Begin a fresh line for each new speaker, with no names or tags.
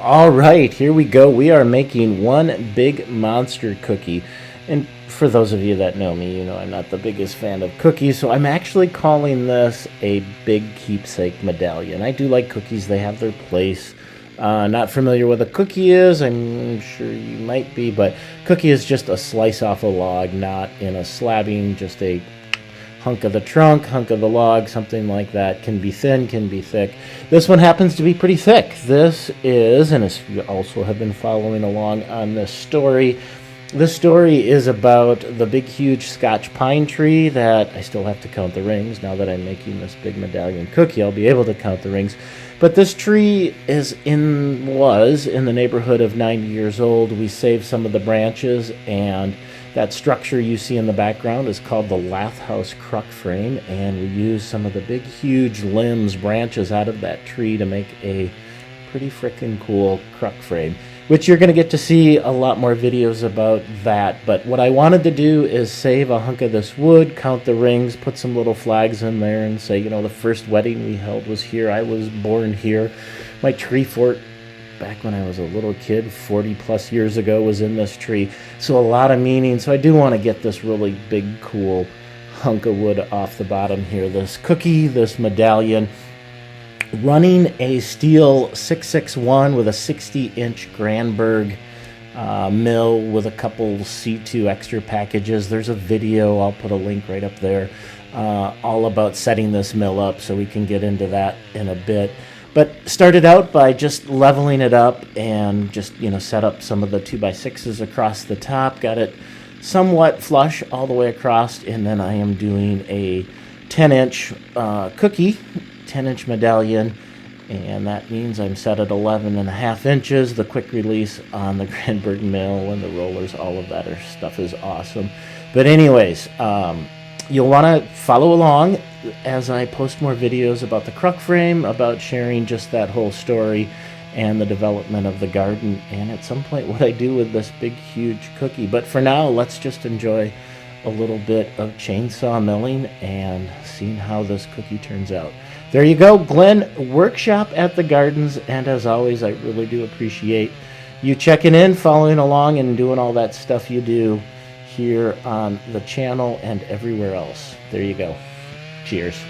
All right, here we go. We are making one big monster cookie. And for those of you that know me, you know I'm not the biggest fan of cookies, so I'm actually calling this a big keepsake medallion. I do like cookies, they have their place. Not familiar what a cookie is, I'm sure you might be, but cookie is just a slice off a log, not in a slabbing, just a hunk of the trunk, hunk of the log, something like that. Can be thin, can be thick. This one happens to be pretty thick. This is, and if you also have been following along on this story is about the big huge Scotch pine tree that I still have to count the rings. Now that I'm making this big medallion cookie, I'll be able to count the rings. But this tree was in the neighborhood of 90 years old. We saved some of the branches, and that structure you see in the background is called the lath house crook frame, and we use some of the big huge limbs, branches out of that tree to make a pretty freaking cool crook frame, which you're going to get to see a lot more videos about that. But what I wanted to do is save a hunk of this wood, count the rings, put some little flags in there and say, you know, the first wedding we held was here. I was born here. My tree fort back when I was a little kid 40 plus years ago was in this tree. So a lot of meaning. So I do want to get this really big, cool hunk of wood off the bottom here. This cookie, this medallion, running a steel 661 with a 60-inch Granberg mill with a couple C2 extra packages. There's a video, I'll put a link right up there, all about setting this mill up, so we can get into that in a bit. But started out by just leveling it up and just, you know, set up some of the 2x6s across the top, got it somewhat flush all the way across, and then I am doing a 10-inch cookie, 10-inch medallion, and that means I'm set at 11.5 inches. The quick release on the Granberg mill and the rollers, all of that stuff is awesome. But anyways, you'll want to follow along as I post more videos about the crook frame, about sharing just that whole story and the development of the garden, and at some point what I do with this big huge cookie. But for now, let's just enjoy a little bit of chainsaw milling and seeing how this cookie turns out. There you go, Glenn Workshop at the Gardens, and as always, I really do appreciate you checking in, following along, and doing all that stuff you do here on the channel and everywhere else. There you go. Cheers.